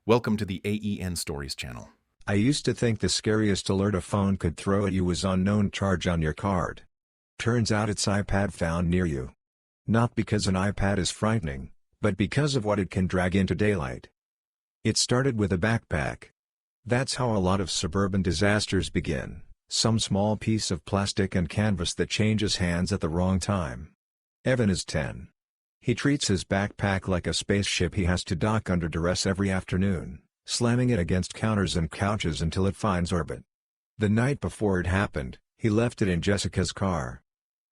Welcome to the AEN Stories channel. I used to think the scariest alert a phone could throw at you was unknown charge on your card. Turns out it's iPad found near you. Not because an iPad is frightening, but because of what it can drag into daylight. It started with a backpack. That's how a lot of suburban disasters begin, some small piece of plastic and canvas that changes hands at the wrong time. Evan is 10. He treats his backpack like a spaceship he has to dock under duress every afternoon, slamming it against counters and couches until it finds orbit. The night before it happened, he left it in Jessica's car.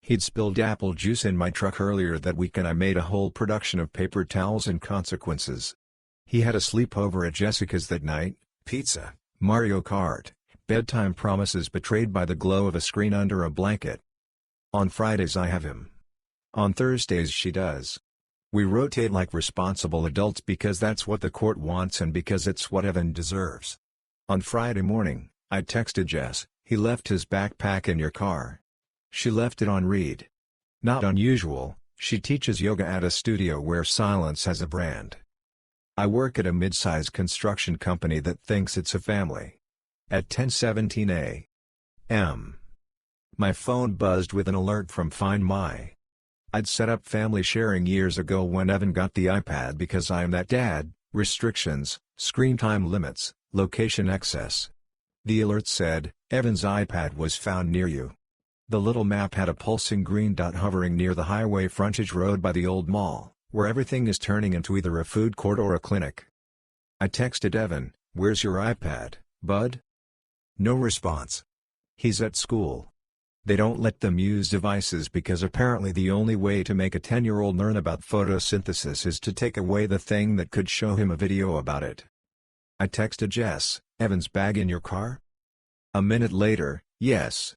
He'd spilled apple juice in my truck earlier that week and I made a whole production of paper towels and consequences. He had a sleepover at Jessica's that night, pizza, Mario Kart, bedtime promises betrayed by the glow of a screen under a blanket. On Fridays I have him. On Thursdays she does. We rotate like responsible adults because that's what the court wants and because it's what Evan deserves. On Friday morning, I texted Jess, "He left his backpack in your car." She left it on read. Not unusual, she teaches yoga at a studio where silence has a brand. I work at a mid-size construction company that thinks it's a family. At 10:17 a.m., my phone buzzed with an alert from Find My. I'd set up family sharing years ago when Evan got the iPad because I'm that dad, restrictions, screen time limits, location access. The alert said, "Evan's iPad was found near you." The little map had a pulsing green dot hovering near the highway frontage road by the old mall, where everything is turning into either a food court or a clinic. I texted Evan, "Where's your iPad, bud?" No response. He's at school. They don't let them use devices because apparently the only way to make a 10-year-old learn about photosynthesis is to take away the thing that could show him a video about it. I texted Jess, "Evan's bag in your car?" A minute later, "Yes.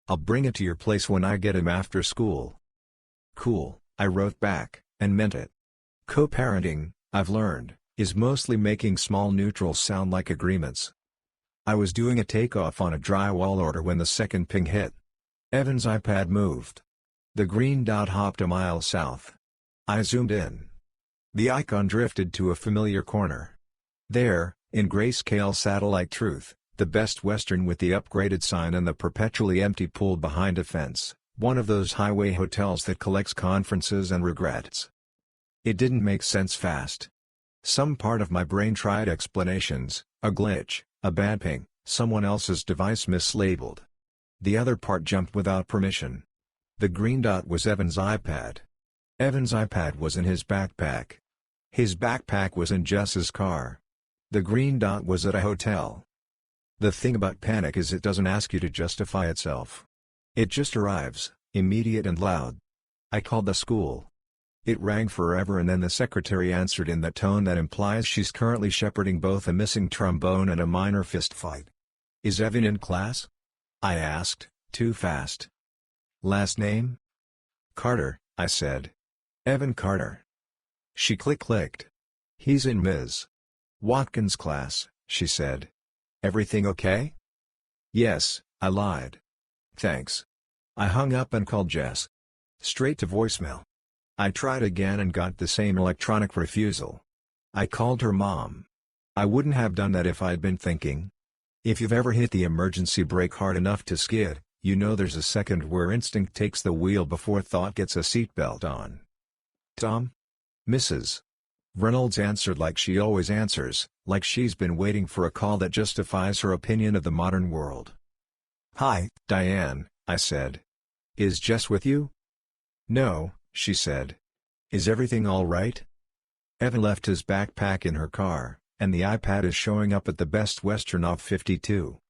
I'll bring it to your place when I get him after school." "Cool," I wrote back, and meant it. Co-parenting, I've learned, is mostly making small neutrals sound like agreements. I was doing a takeoff on a drywall order when the second ping hit. Evan's iPad moved. The green dot hopped a mile south. I zoomed in. The icon drifted to a familiar corner. There, in grayscale satellite truth, the Best Western with the upgraded sign and the perpetually empty pool behind a fence, one of those highway hotels that collects conferences and regrets. It didn't make sense fast. Some part of my brain tried explanations, a glitch, a bad ping, someone else's device mislabeled. The other part jumped without permission. The green dot was Evan's iPad. Evan's iPad was in his backpack. His backpack was in Jess's car. The green dot was at a hotel. The thing about panic is it doesn't ask you to justify itself. It just arrives, immediate and loud. I called the school. It rang forever and then the secretary answered in that tone that implies she's currently shepherding both a missing trombone and a minor fistfight. "Is Evan in class?" I asked, too fast. "Last name?" "Carter," I said. "Evan Carter." She clicked. "He's in Ms. Watkins' class," she said. "Everything okay?" "Yes," I lied. "Thanks." I hung up and called Jess. Straight to voicemail. I tried again and got the same electronic refusal. I called her mom. I wouldn't have done that if I'd been thinking. If you've ever hit the emergency brake hard enough to skid, you know there's a second where instinct takes the wheel before thought gets a seatbelt on. "Tom?" "Mrs. Reynolds answered like she always answers, like she's been waiting for a call that justifies her opinion of the modern world. "Hi, Diane," I said. "Is Jess with you?" "No," she said. "Is everything all right?" Evan left his backpack in her car, and the iPad is showing up at the Best Western off 52.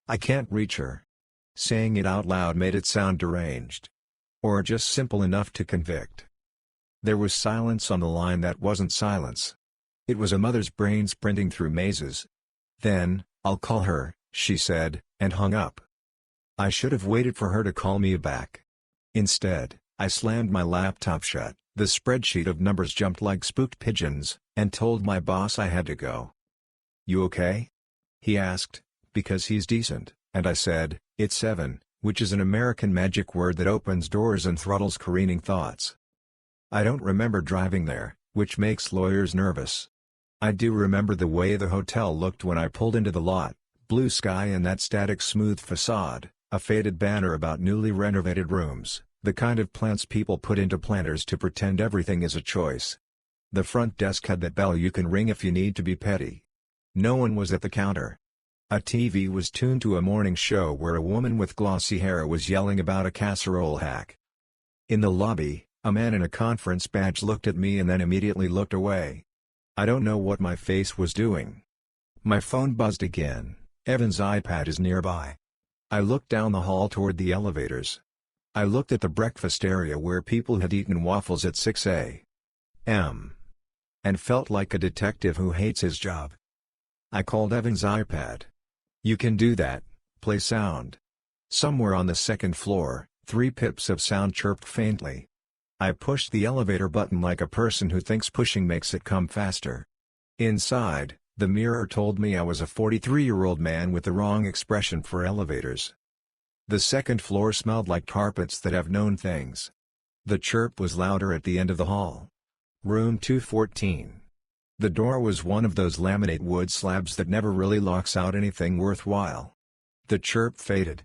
I can't reach her. Saying it out loud made it sound deranged. Or just simple enough to convict. There was silence on the line that wasn't silence. It was a mother's brain sprinting through mazes. Then, "I'll call her," she said, and hung up. I should have waited for her to call me back. Instead, I slammed my laptop shut, the spreadsheet of numbers jumped like spooked pigeons, and told my boss I had to go. "You okay?" he asked, because he's decent, and I said, "It's Evan," which is an American magic word that opens doors and throttles careening thoughts. I don't remember driving there, which makes lawyers nervous. I do remember the way the hotel looked when I pulled into the lot, blue sky and that static smooth facade, a faded banner about newly renovated rooms, the kind of plants people put into planters to pretend everything is a choice. The front desk had that bell you can ring if you need to be petty. No one was at the counter. A TV was tuned to a morning show where a woman with glossy hair was yelling about a casserole hack. In the lobby, a man in a conference badge looked at me and then immediately looked away. I don't know what my face was doing. My phone buzzed again. Evan's iPad is nearby. I looked down the hall toward the elevators. I looked at the breakfast area where people had eaten waffles at 6 a.m. and felt like a detective who hates his job. I called Evan's iPad. "You can do that, play sound." Somewhere on the second floor, 3 pips of sound chirped faintly. I pushed the elevator button like a person who thinks pushing makes it come faster. Inside, the mirror told me I was a 43-year-old man with the wrong expression for elevators. The second floor smelled like carpets that have known things. The chirp was louder at the end of the hall. Room 214. The door was one of those laminate wood slabs that never really locks out anything worthwhile. The chirp faded.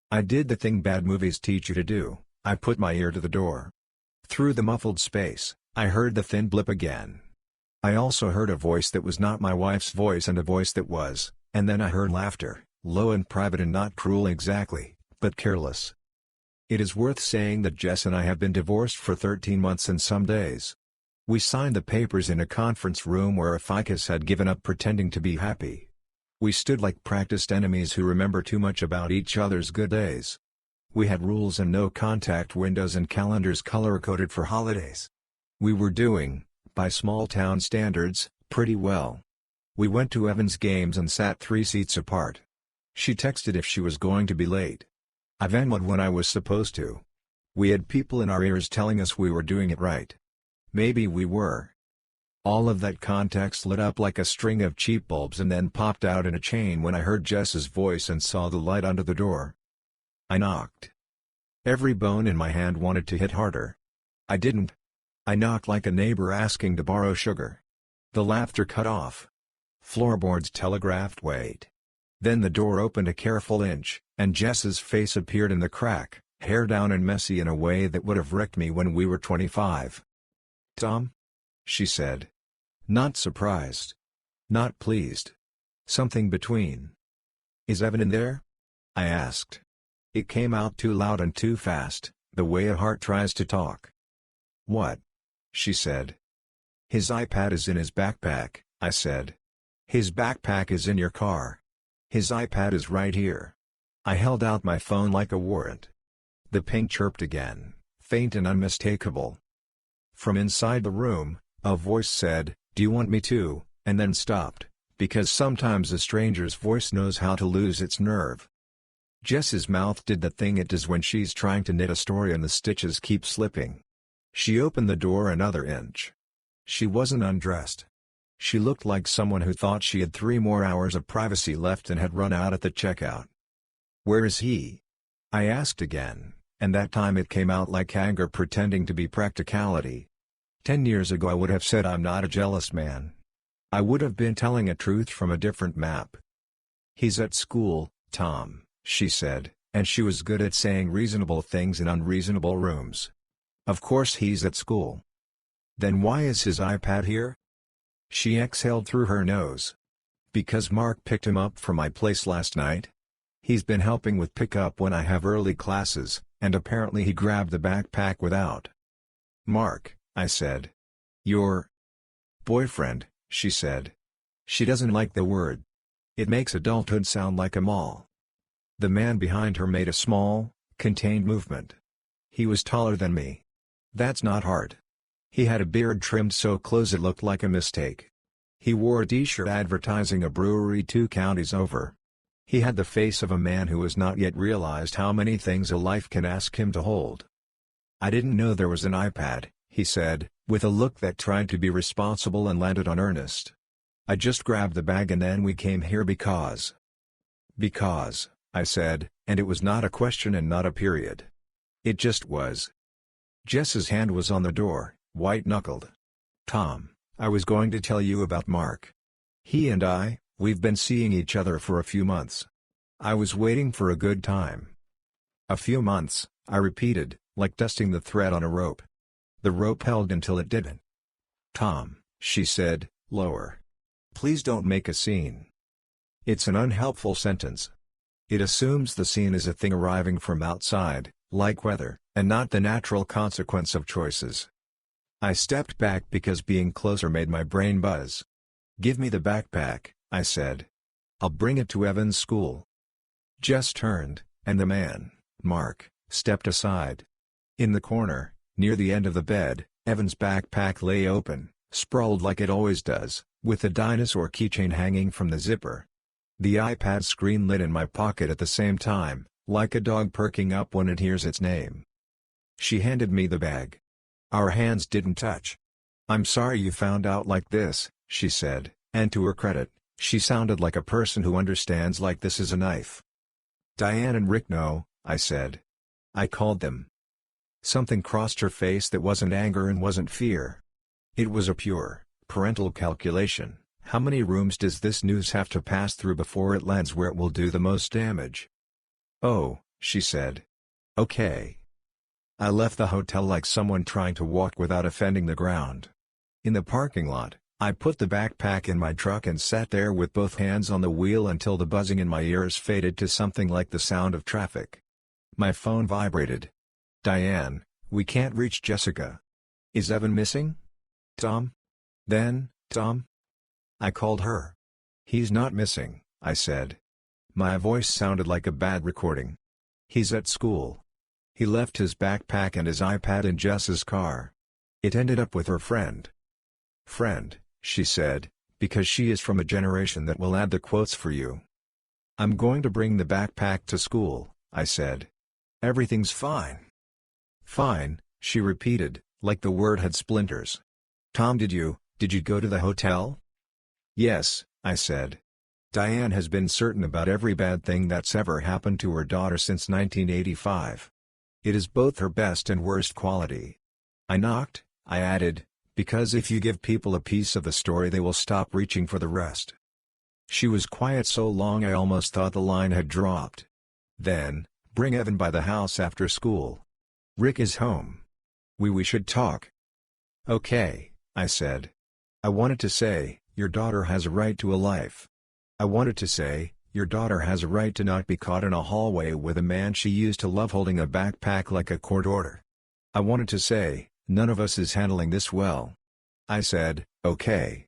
I did the thing bad movies teach you to do. I put my ear to the door. Through the muffled space, I heard the thin blip again. I also heard a voice that was not my wife's voice and a voice that was, and then I heard laughter, low and private and not cruel exactly, but careless. It is worth saying that Jess and I have been divorced for 13 months and some days. We signed the papers in a conference room where a ficus had given up pretending to be happy. We stood like practiced enemies who remember too much about each other's good days. We had rules and no contact windows and calendars color-coded for holidays. We were doing, by small-town standards, pretty well. We went to Evan's games and sat 3 seats apart. She texted if she was going to be late. I Venmoed when I was supposed to. We had people in our ears telling us we were doing it right. Maybe we were. All of that context lit up like a string of cheap bulbs and then popped out in a chain when I heard Jess's voice and saw the light under the door. I knocked. Every bone in my hand wanted to hit harder. I didn't. I knocked like a neighbor asking to borrow sugar. The laughter cut off. Floorboards telegraphed wait. Then the door opened a careful inch, and Jess's face appeared in the crack, hair down and messy in a way that would have wrecked me when we were 25. "Tom?" she said. Not surprised. Not pleased. Something between. "Is Evan in there?" I asked. It came out too loud and too fast, the way a heart tries to talk. "What?" she said. "His iPad is in his backpack," I said. "His backpack is in your car. His iPad is right here." I held out my phone like a warrant. The ping chirped again, faint and unmistakable. From inside the room, a voice said, "Do you want me to?" and then stopped, because sometimes a stranger's voice knows how to lose its nerve. Jess's mouth did the thing it does when she's trying to knit a story and the stitches keep slipping. She opened the door another inch. She wasn't undressed. She looked like someone who thought she had 3 more hours of privacy left and had run out at the checkout. "Where is he?" I asked again, and that time it came out like anger pretending to be practicality. 10 years ago I would have said I'm not a jealous man. I would have been telling a truth from a different map. "He's at school, Tom," she said, and she was good at saying reasonable things in unreasonable rooms. "Of course he's at school." "Then why is his iPad here?" She exhaled through her nose. "Because Mark picked him up from my place last night. He's been helping with pickup when I have early classes, and apparently he grabbed the backpack without." "Mark," I said. "Your boyfriend," she said. She doesn't like the word. It makes adulthood sound like a mall. The man behind her made a small, contained movement. He was taller than me. That's not hard. He had a beard trimmed so close it looked like a mistake. He wore a t-shirt advertising a brewery 2 counties over. He had the face of a man who has not yet realized how many things a life can ask him to hold. "I didn't know there was an iPad," he said, with a look that tried to be responsible and landed on earnest. "I just grabbed the bag and then we came here because." "Because," I said, and it was not a question and not a period. It just was. Jess's hand was on the door, white-knuckled. "Tom, I was going to tell you about Mark. He and we've been seeing each other for a few months. I was waiting for a good time. A few months, I repeated, like dusting the thread on a rope. The rope held until it didn't. Tom, she said, lower. Please don't make a scene. It's an unhelpful sentence. It assumes the scene is a thing arriving from outside, like weather, and not the natural consequence of choices. I stepped back because being closer made my brain buzz. Give me the backpack, I said. I'll bring it to Evan's school. Jess turned, and the man, Mark, stepped aside. In the corner, near the end of the bed, Evan's backpack lay open, sprawled like it always does, with a dinosaur keychain hanging from the zipper. The iPad screen lit in my pocket at the same time, like a dog perking up when it hears its name. She handed me the bag. Our hands didn't touch. I'm sorry you found out like this, she said, and to her credit, she sounded like a person who understands like this is a knife. Diane and Rick know, I said. I called them. Something crossed her face that wasn't anger and wasn't fear. It was a pure, parental calculation. How many rooms does this news have to pass through before it lands where it will do the most damage? Oh, she said. Okay. I left the hotel like someone trying to walk without offending the ground. In the parking lot, I put the backpack in my truck and sat there with both hands on the wheel until the buzzing in my ears faded to something like the sound of traffic. My phone vibrated. Diane, we can't reach Jessica. Is Evan missing? Tom? Then, Tom? I called her. He's not missing, I said. My voice sounded like a bad recording. He's at school. He left his backpack and his iPad in Jess's car. It ended up with her friend. Friend, she said, because she is from a generation that will add the quotes for you. I'm going to bring the backpack to school, I said. Everything's fine. Fine, she repeated, like the word had splinters. Tom, did you go to the hotel? Yes, I said. Diane has been certain about every bad thing that's ever happened to her daughter since 1985. It is both her best and worst quality. I knocked, I added, because if you give people a piece of the story they will stop reaching for the rest. She was quiet so long I almost thought the line had dropped. Then, bring Evan by the house after school. Rick is home. We should talk. Okay, I said. I wanted to say, your daughter has a right to a life. I wanted to say, your daughter has a right to not be caught in a hallway with a man she used to love holding a backpack like a court order. I wanted to say, none of us is handling this well. I said, okay.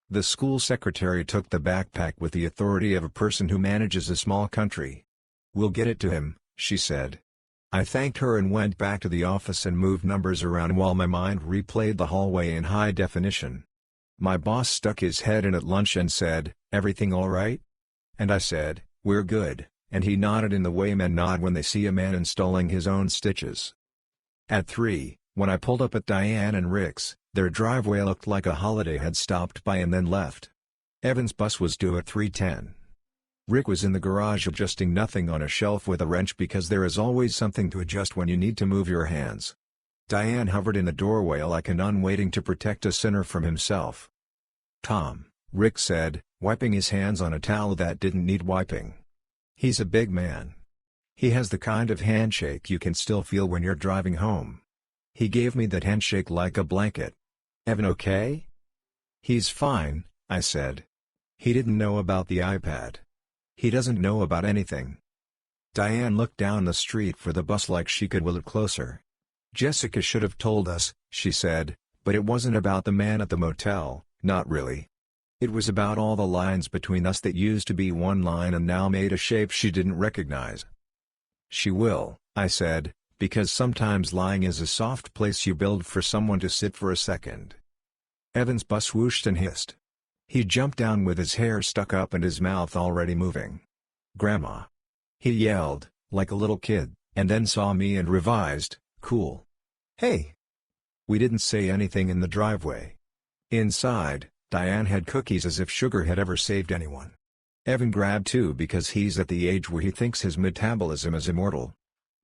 The school secretary took the backpack with the authority of a person who manages a small country. We'll get it to him, she said. I thanked her and went back to the office and moved numbers around while my mind replayed the hallway in high definition. My boss stuck his head in at lunch and said, everything all right? And I said, we're good, and he nodded in the way men nod when they see a man installing his own stitches. At 3, when I pulled up at Diane and Rick's, their driveway looked like a holiday had stopped by and then left. Evan's bus was due at 3:10. Rick was in the garage adjusting nothing on a shelf with a wrench because there is always something to adjust when you need to move your hands. Diane hovered in the doorway like a nun waiting to protect a sinner from himself. Tom, Rick said, wiping his hands on a towel that didn't need wiping. He's a big man. He has the kind of handshake you can still feel when you're driving home. He gave me that handshake like a blanket. Evan okay? He's fine, I said. He didn't know about the iPad. He doesn't know about anything. Diane looked down the street for the bus like she could will it closer. Jessica should have told us, she said, but it wasn't about the man at the motel, not really. It was about all the lines between us that used to be one line and now made a shape she didn't recognize. She will, I said, because sometimes lying is a soft place you build for someone to sit for a second. Evan's bus whooshed and hissed. He jumped down with his hair stuck up and his mouth already moving. Grandma! He yelled, like a little kid, and then saw me and revised, cool. Hey! We didn't say anything in the driveway. Inside, Diane had cookies as if sugar had ever saved anyone. Evan grabbed two because he's at the age where he thinks his metabolism is immortal.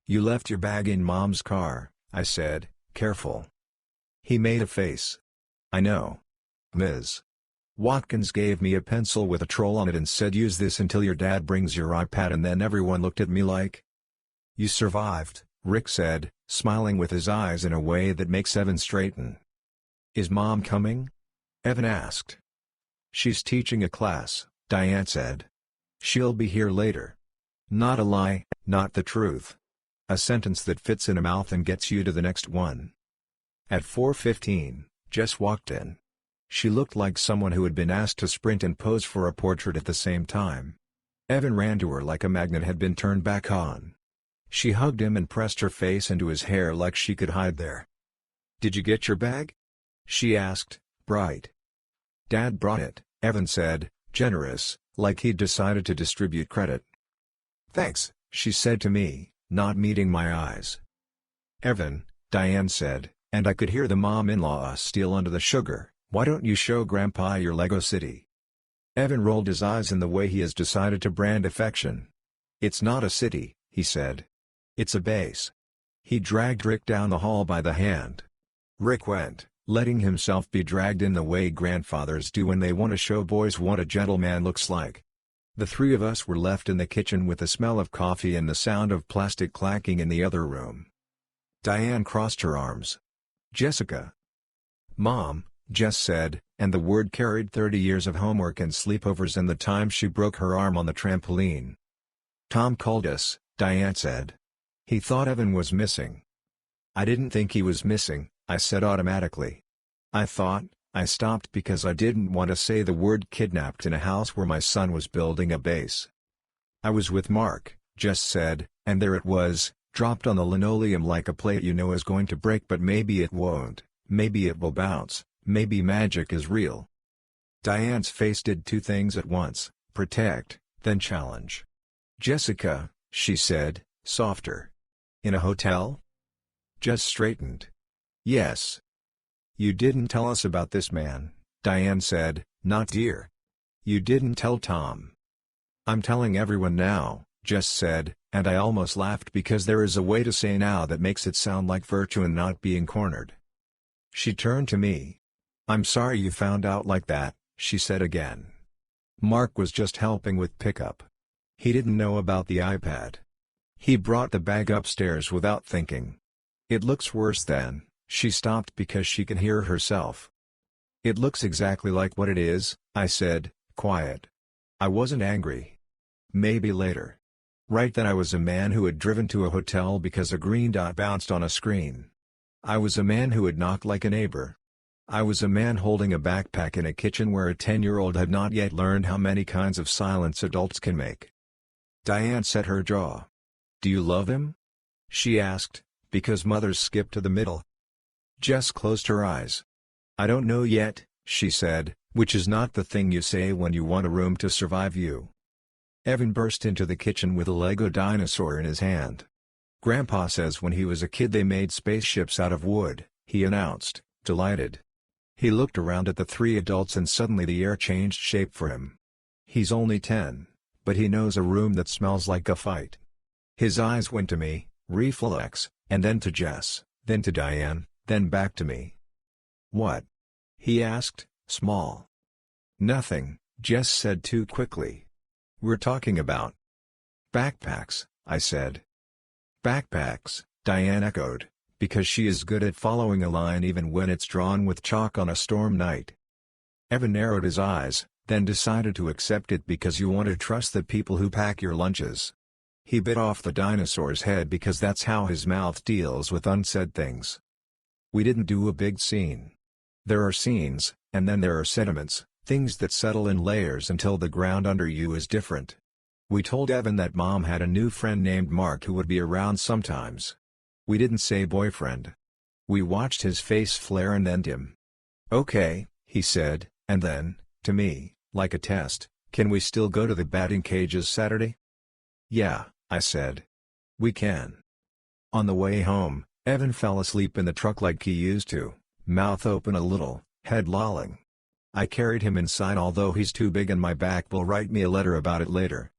You left your bag in Mom's car, I said, careful. He made a face. I know. Ms. Watkins gave me a pencil with a troll on it and said, use this until your dad brings your iPad, and then everyone looked at me like. You survived, Rick said, smiling with his eyes in a way that makes Evan straighten. Is Mom coming? Evan asked. She's teaching a class, Diane said. She'll be here later. Not a lie, not the truth. A sentence that fits in a mouth and gets you to the next one. At 4:15, Jess walked in. She looked like someone who had been asked to sprint and pose for a portrait at the same time. Evan ran to her like a magnet had been turned back on. She hugged him and pressed her face into his hair like she could hide there. Did you get your bag? She asked, bright. Dad brought it, Evan said, generous, like he'd decided to distribute credit. Thanks, she said to me, not meeting my eyes. Evan, Diane said, and I could hear the mom-in-law steal under the sugar, why don't you show Grandpa your Lego city? Evan rolled his eyes in the way he has decided to brand affection. It's not a city, he said. It's a base. He dragged Rick down the hall by the hand. Rick went, letting himself be dragged in the way grandfathers do when they want to show boys what a gentleman looks like. The three of us were left in the kitchen with the smell of coffee and the sound of plastic clacking in the other room. Diane crossed her arms. Jessica. Mom, Jess said, and the word carried 30 years of homework and sleepovers and the time she broke her arm on the trampoline. Tom called us, Diane said. He thought Evan was missing. I didn't think he was missing, I said automatically. I stopped because I didn't want to say the word kidnapped in a house where my son was building a base. I was with Mark, Jess said, and there it was, dropped on the linoleum like a plate you know is going to break, but maybe it won't, maybe it will bounce, maybe magic is real. Diane's face did two things at once, protect, then challenge. Jessica, she said, softer. In a hotel? Jess straightened. Yes. You didn't tell us about this man, Diane said, not dear. You didn't tell Tom. I'm telling everyone now, Jess said, and I almost laughed because there is a way to say now that makes it sound like virtue and not being cornered. She turned to me. I'm sorry you found out like that, she said again. Mark was just helping with pickup. He didn't know about the iPad. He brought the bag upstairs without thinking. It looks worse than. She stopped because she can hear herself. It looks exactly like what it is, I said, quiet. I wasn't angry. Maybe later. Right then I was a man who had driven to a hotel because a green dot bounced on a screen. I was a man who had knocked like a neighbor. I was a man holding a backpack in a kitchen where a 10-year-old had not yet learned how many kinds of silence adults can make. Diane set her jaw. Do you love him? She asked, because mothers skip to the middle. Jess closed her eyes. I don't know yet, she said, which is not the thing you say when you want a room to survive you. Evan burst into the kitchen with a Lego dinosaur in his hand. Grandpa says when he was a kid they made spaceships out of wood, he announced, delighted. He looked around at the three adults and suddenly the air changed shape for him. He's only 10, but he knows a room that smells like a fight. His eyes went to me, reflex, and then to Jess, then to Diane, then back to me. What? He asked, small. Nothing, Jess said too quickly. We're talking about backpacks, I said. Backpacks, Diane echoed, because she is good at following a line even when it's drawn with chalk on a storm night. Evan narrowed his eyes, then decided to accept it because you want to trust the people who pack your lunches. He bit off the dinosaur's head because that's how his mouth deals with unsaid things. We didn't do a big scene. There are scenes, and then there are sediments, things that settle in layers until the ground under you is different. We told Evan that Mom had a new friend named Mark who would be around sometimes. We didn't say boyfriend. We watched his face flare and then dim. Okay, he said, and then, to me, like a test, can we still go to the batting cages Saturday? Yeah, I said. We can. On the way home, Evan fell asleep in the truck like he used to, mouth open a little, head lolling. I carried him inside although he's too big and my back will write me a letter about it later.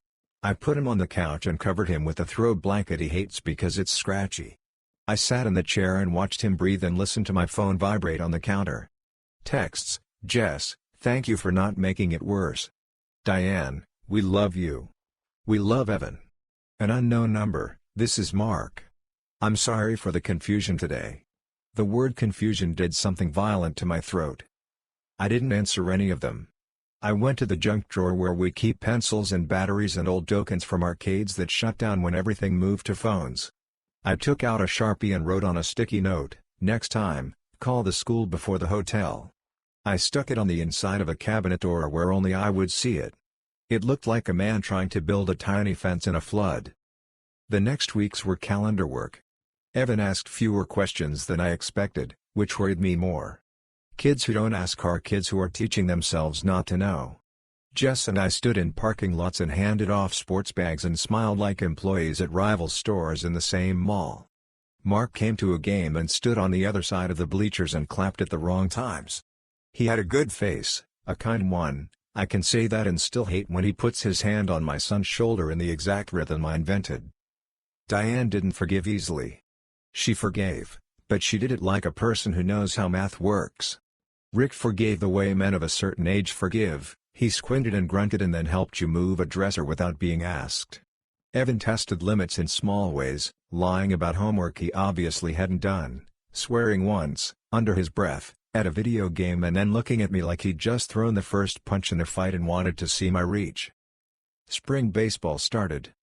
I put him on the couch and covered him with a throw blanket he hates because it's scratchy. I sat in the chair and watched him breathe and listened to my phone vibrate on the counter. Texts, Jess, thank you for not making it worse. Diane, we love you. We love Evan. An unknown number, this is Mark. I'm sorry for the confusion today. The word confusion did something violent to my throat. I didn't answer any of them. I went to the junk drawer where we keep pencils and batteries and old tokens from arcades that shut down when everything moved to phones. I took out a Sharpie and wrote on a sticky note, "Next time, call the school before the hotel." I stuck it on the inside of a cabinet door where only I would see it. It looked like a man trying to build a tiny fence in a flood. The next weeks were calendar work. Evan asked fewer questions than I expected, which worried me more. Kids who don't ask are kids who are teaching themselves not to know. Jess and I stood in parking lots and handed off sports bags and smiled like employees at rival stores in the same mall. Mark came to a game and stood on the other side of the bleachers and clapped at the wrong times. He had a good face, a kind one. I can say that and still hate when he puts his hand on my son's shoulder in the exact rhythm I invented. Diane didn't forgive easily. She forgave, but she did it like a person who knows how math works. Rick forgave the way men of a certain age forgive. He squinted and grunted and then helped you move a dresser without being asked. Evan tested limits in small ways, lying about homework he obviously hadn't done, swearing once, under his breath, at a video game and then looking at me like he'd just thrown the first punch in a fight and wanted to see my reach. Spring baseball started.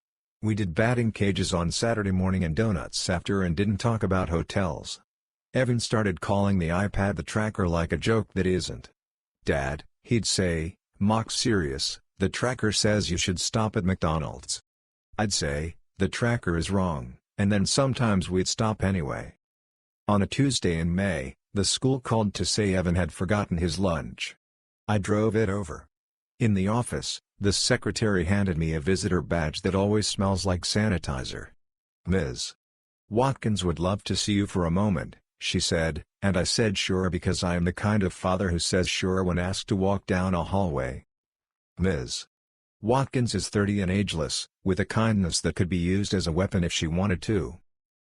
We did batting cages on Saturday morning and donuts after and didn't talk about hotels. Evan started calling the iPad the tracker like a joke that isn't. "Dad," he'd say, mock serious, "the tracker says you should stop at McDonald's." I'd say, "The tracker is wrong," and then sometimes we'd stop anyway. On a Tuesday in May, the school called to say Evan had forgotten his lunch. I drove it over. In the office, the secretary handed me a visitor badge that always smells like sanitizer. "Ms. Watkins would love to see you for a moment," she said, and I said sure because I am the kind of father who says sure when asked to walk down a hallway. Ms. Watkins is 30 and ageless, with a kindness that could be used as a weapon if she wanted to.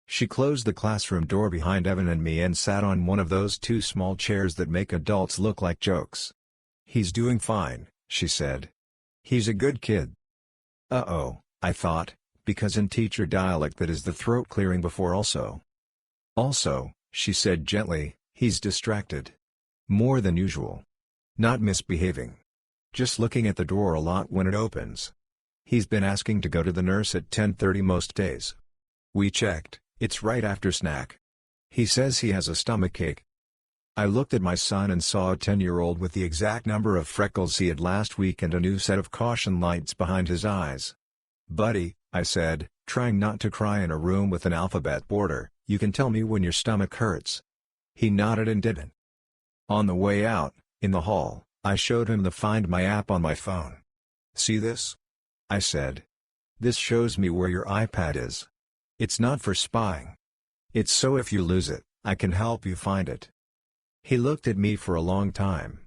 She closed the classroom door behind Evan and me and sat on one of those two small chairs that make adults look like jokes. "He's doing fine," she said. "He's a good kid." Uh-oh, I thought, because in teacher dialect that is the throat clearing before also. "Also," she said gently, "he's distracted. More than usual. Not misbehaving. Just looking at the door a lot when it opens. He's been asking to go to the nurse at 10:30 most days. We checked, it's right after snack. He says he has a stomachache." I looked at my son and saw a 10-year-old with the exact number of freckles he had last week and a new set of caution lights behind his eyes. "Buddy," I said, trying not to cry in a room with an alphabet border, "you can tell me when your stomach hurts." He nodded and didn't. On the way out, in the hall, I showed him the Find My app on my phone. "See this?" I said. "This shows me where your iPad is. It's not for spying. It's so if you lose it, I can help you find it." He looked at me for a long time.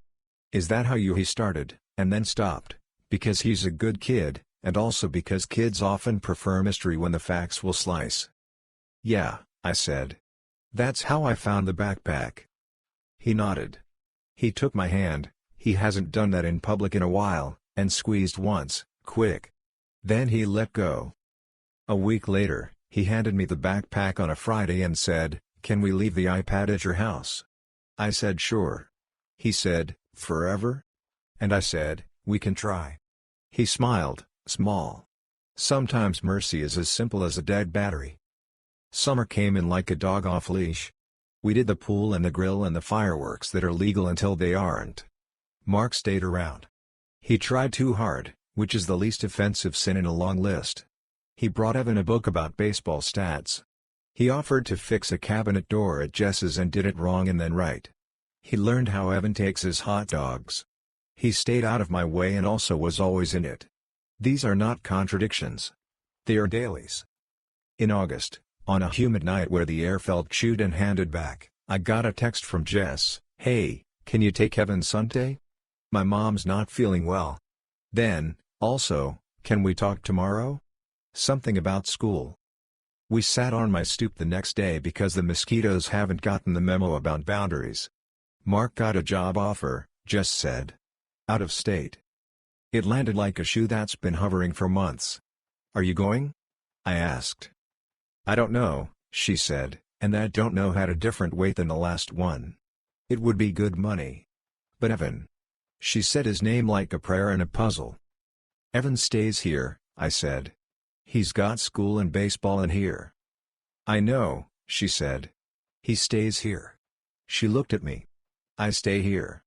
"Is that how you?" he started, and then stopped, because he's a good kid, and also because kids often prefer mystery when the facts will slice. "Yeah," I said. "That's how I found the backpack." He nodded. He took my hand, he hasn't done that in public in a while, and squeezed once, quick. Then he let go. A week later, he handed me the backpack on a Friday and said, "Can we leave the iPad at your house?" I said sure. He said, "Forever?" And I said, "We can try." He smiled, small. Sometimes mercy is as simple as a dead battery. Summer came in like a dog off leash. We did the pool and the grill and the fireworks that are legal until they aren't. Mark stayed around. He tried too hard, which is the least offensive sin in a long list. He brought Evan a book about baseball stats. He offered to fix a cabinet door at Jess's and did it wrong and then right. He learned how Evan takes his hot dogs. He stayed out of my way and also was always in it. These are not contradictions. They are dailies. In August, on a humid night where the air felt chewed and handed back, I got a text from Jess, "Hey, can you take Evan Sunday? My mom's not feeling well." Then, also, "Can we talk tomorrow? Something about school." We sat on my stoop the next day because the mosquitoes haven't gotten the memo about boundaries. Mark got a job offer, Jess said. Out of state. It landed like a shoe that's been hovering for months. Are you going? I asked. I don't know, she said, and that don't know had a different weight than the last one. It would be good money. But Evan. She said his name like a prayer in a puzzle. Evan stays here, I said. He's got school and baseball in here. I know, she said. He stays here. She looked at me. I stay here.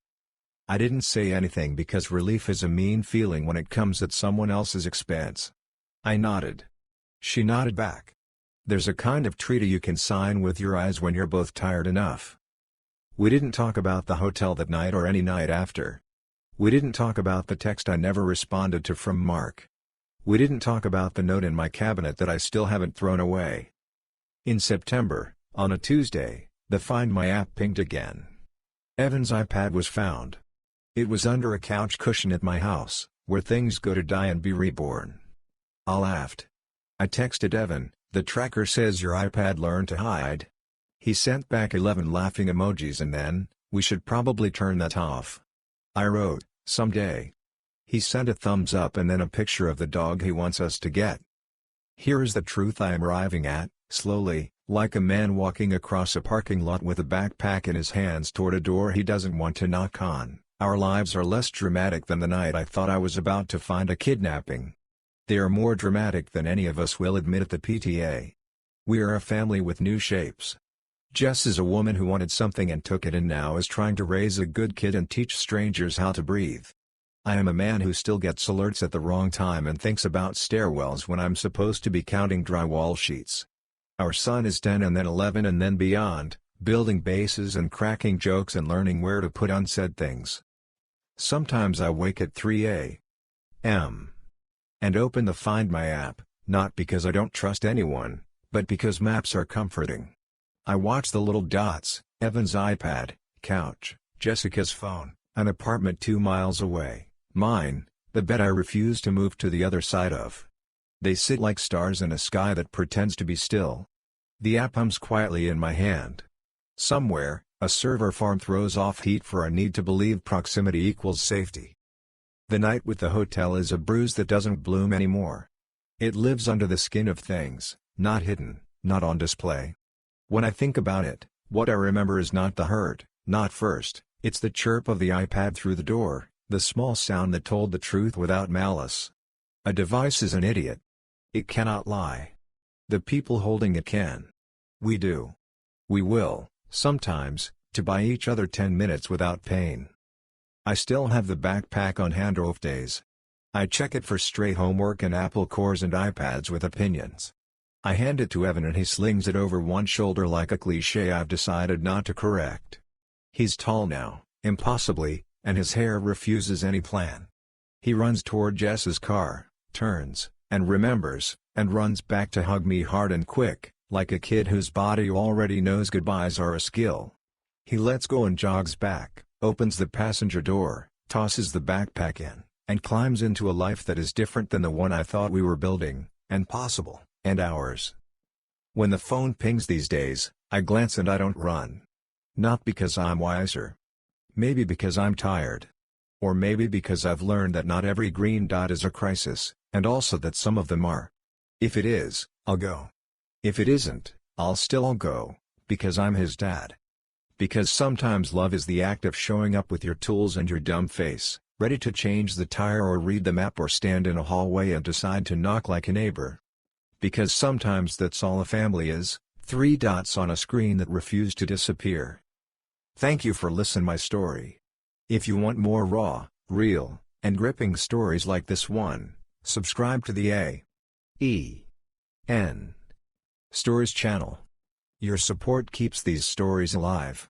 I didn't say anything because relief is a mean feeling when it comes at someone else's expense. I nodded. She nodded back. There's a kind of treaty you can sign with your eyes when you're both tired enough. We didn't talk about the hotel that night or any night after. We didn't talk about the text I never responded to from Mark. We didn't talk about the note in my cabinet that I still haven't thrown away. In September, on a Tuesday, the Find My app pinged again. Evan's iPad was found. It was under a couch cushion at my house, where things go to die and be reborn. I laughed. I texted Evan, the tracker says your iPad learned to hide. He sent back 11 laughing emojis and then, we should probably turn that off. I wrote, someday. He sent a thumbs up and then a picture of the dog he wants us to get. Here is the truth I am arriving at, slowly, like a man walking across a parking lot with a backpack in his hands toward a door he doesn't want to knock on. Our lives are less dramatic than the night I thought I was about to find a kidnapping. They are more dramatic than any of us will admit at the PTA. We are a family with new shapes. Jess is a woman who wanted something and took it and now is trying to raise a good kid and teach strangers how to breathe. I am a man who still gets alerts at the wrong time and thinks about stairwells when I'm supposed to be counting drywall sheets. Our son is 10 and then 11 and then beyond, building bases and cracking jokes and learning where to put unsaid things. Sometimes I wake at 3 a.m. and open the Find My app, not because I don't trust anyone, but because maps are comforting. I watch the little dots, Evan's iPad, couch, Jessica's phone, an apartment 2 miles away, mine, the bed I refuse to move to the other side of. They sit like stars in a sky that pretends to be still. The app hums quietly in my hand. Somewhere, a server farm throws off heat for our need to believe proximity equals safety. The night with the hotel is a bruise that doesn't bloom anymore. It lives under the skin of things, not hidden, not on display. When I think about it, what I remember is not the hurt, not first, it's the chirp of the iPad through the door, the small sound that told the truth without malice. A device is an idiot. It cannot lie. The people holding it can. We do. We will, sometimes, to buy each other 10 minutes without pain. I still have the backpack on hand off days. I check it for stray homework and Apple cores and iPads with opinions. I hand it to Evan and he slings it over one shoulder like a cliché I've decided not to correct. He's tall now, impossibly, and his hair refuses any plan. He runs toward Jess's car, turns, and remembers, and runs back to hug me hard and quick, like a kid whose body already knows goodbyes are a skill. He lets go and jogs back, opens the passenger door, tosses the backpack in, and climbs into a life that is different than the one I thought we were building, and possible, and ours. When the phone pings these days, I glance and I don't run. Not because I'm wiser. Maybe because I'm tired. Or maybe because I've learned that not every green dot is a crisis, and also that some of them are. If it is, I'll go. If it isn't, I'll still go, because I'm his dad. Because sometimes love is the act of showing up with your tools and your dumb face, ready to change the tire or read the map or stand in a hallway and decide to knock like a neighbor. Because sometimes that's all a family is, 3 dots on a screen that refuse to disappear. Thank you for listening my story. If you want more raw, real, and gripping stories like this one, subscribe to the A.E.N. Stories channel. Your support keeps these stories alive.